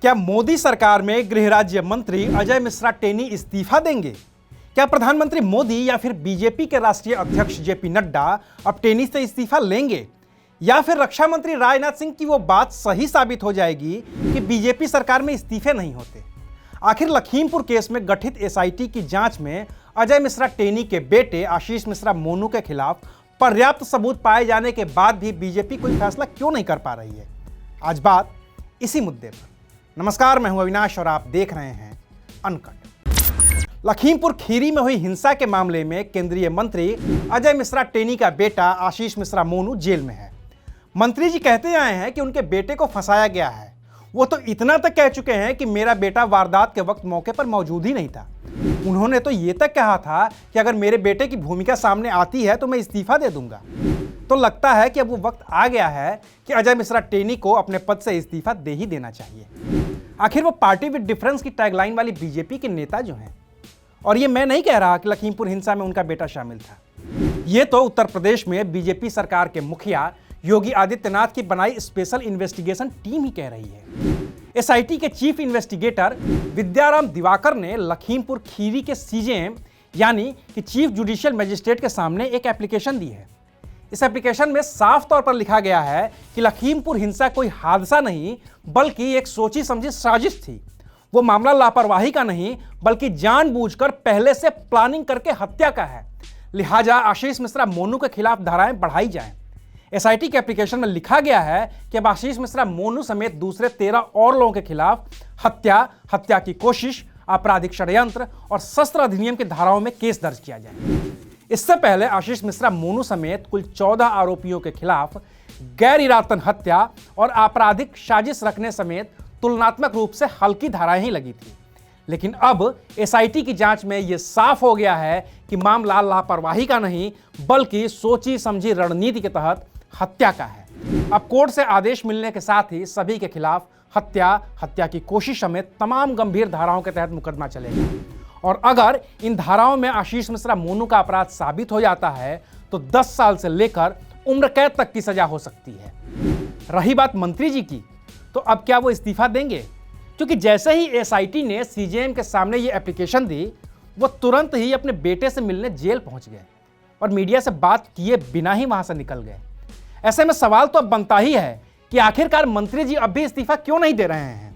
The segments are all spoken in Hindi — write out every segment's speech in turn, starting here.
क्या मोदी सरकार में गृह राज्य मंत्री अजय मिश्रा टेनी इस्तीफा देंगे? क्या प्रधानमंत्री मोदी या फिर बीजेपी के राष्ट्रीय अध्यक्ष जेपी नड्डा अब टेनी से इस्तीफा लेंगे? या फिर रक्षा मंत्री राजनाथ सिंह की वो बात सही साबित हो जाएगी कि बीजेपी सरकार में इस्तीफे नहीं होते? आखिर लखीमपुर केस में गठित एसआईटी की जांच में अजय मिश्रा टेनी के बेटे आशीष मिश्रा मोनू के खिलाफ पर्याप्त सबूत पाए जाने के बाद भी बीजेपी कोई फैसला क्यों नहीं कर पा रही है? आज बात इसी मुद्दे पर। नमस्कार, मैं हूं अविनाश और आप देख रहे हैं अनकट। लखीमपुर खीरी में हुई हिंसा के मामले में केंद्रीय मंत्री अजय मिश्रा टेनी का बेटा आशीष मिश्रा मोनू जेल में है। मंत्री जी कहते आए हैं कि उनके बेटे को फंसाया गया है। वो तो इतना तक कह चुके हैं कि मेरा बेटा वारदात के वक्त मौके पर मौजूद ही नहीं था। उन्होंने तो ये तक कहा था कि अगर मेरे बेटे की भूमिका सामने आती है तो मैं इस्तीफा दे दूंगा। तो लगता है कि अब वो वक्त आ गया है कि अजय मिश्रा टेनी को अपने पद से इस्तीफा दे ही देना चाहिए। आखिर वो पार्टी विद डिफरेंस की टैगलाइन वाली बीजेपी के नेता जो हैं, और ये मैं नहीं कह रहा कि लखीमपुर हिंसा में उनका बेटा शामिल था, ये तो उत्तर प्रदेश में बीजेपी सरकार के मुखिया योगी आदित्यनाथ की बनाई स्पेशल इन्वेस्टिगेशन टीम ही कह रही है। एसआईटी के चीफ इन्वेस्टिगेटर विद्याराम दिवाकर ने लखीमपुर खीरी के सीजेएम यानी कि चीफ जुडिशियल मजिस्ट्रेट के सामने एक एप्लीकेशन दी है। इस एप्लीकेशन में साफ तौर पर लिखा गया है कि लखीमपुर हिंसा कोई हादसा नहीं बल्कि एक सोची समझी साजिश थी। वो मामला लापरवाही का नहीं बल्कि जानबूझकर पहले से प्लानिंग करके हत्या का है। लिहाजा आशीष मिश्रा मोनू के खिलाफ धाराएं बढ़ाई जाएं। एसआईटी के एप्लीकेशन में लिखा गया है कि अब आशीष मिश्रा मोनू समेत दूसरे 13 और लोगों के खिलाफ हत्या, हत्या की कोशिश, आपराधिक षड्यंत्र और शस्त्र अधिनियम की धाराओं में केस दर्ज किया जाए। इससे पहले आशीष मिश्रा मोनू समेत कुल 14 आरोपियों के खिलाफ गैर इरादतन हत्या और आपराधिक साजिश रखने समेत तुलनात्मक रूप से हल्की धाराएं ही लगी थी। लेकिन अब एसआईटी की जांच में यह साफ हो गया है कि मामला लापरवाही का नहीं बल्कि सोची समझी रणनीति के तहत हत्या का है। अब कोर्ट से आदेश मिलने के साथ ही सभी के खिलाफ हत्या, हत्या की कोशिश समेत तमाम गंभीर धाराओं के तहत मुकदमा चलेगा। और अगर इन धाराओं में आशीष मिश्रा मोनू का अपराध साबित हो जाता है तो 10 साल से लेकर उम्र कैद तक की सजा हो सकती है। रही बात मंत्री जी की, तो अब क्या वो इस्तीफा देंगे? क्योंकि जैसे ही एसआईटी ने सीजेएम के सामने ये एप्लीकेशन दी, वो तुरंत ही अपने बेटे से मिलने जेल पहुंच गए और मीडिया से बात किए बिना ही वहां से निकल गए। ऐसे में सवाल तो अब बनता ही है कि आखिरकार मंत्री जी अब भी इस्तीफा क्यों नहीं दे रहे हैं?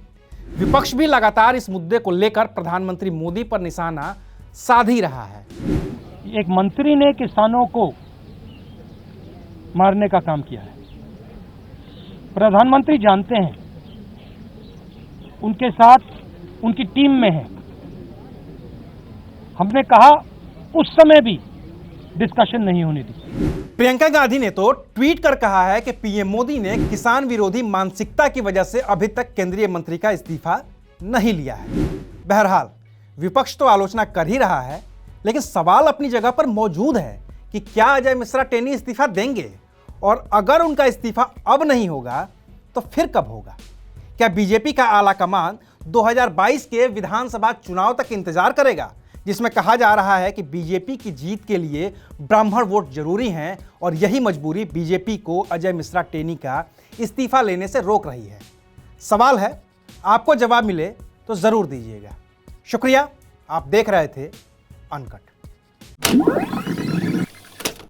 विपक्ष भी लगातार इस मुद्दे को लेकर प्रधानमंत्री मोदी पर निशाना साध ही रहा है। एक मंत्री ने किसानों को मारने का काम किया है। प्रधानमंत्री जानते हैं, उनके साथ उनकी टीम में है। हमने कहा उस समय भी डिस्कशन नहीं होने दी। प्रियंका गांधी ने तो ट्वीट कर कहा है कि पीएम मोदी ने किसान विरोधी मानसिकता की वजह से अभी तक केंद्रीय मंत्री का इस्तीफा नहीं लिया है। बहरहाल विपक्ष तो आलोचना कर ही रहा है, लेकिन सवाल अपनी जगह पर मौजूद है कि क्या अजय मिश्रा टेनी इस्तीफा देंगे? और अगर उनका इस्तीफा अब नहीं होगा तो फिर कब होगा? क्या बीजेपी का आला कमान 2022 के विधानसभा चुनाव तक इंतजार करेगा, जिसमें कहा जा रहा है कि बीजेपी की जीत के लिए ब्राह्मण वोट जरूरी हैं और यही मजबूरी बीजेपी को अजय मिश्रा टेनी का इस्तीफा लेने से रोक रही है? सवाल है, आपको जवाब मिले तो जरूर दीजिएगा। शुक्रिया, आप देख रहे थे अनकट।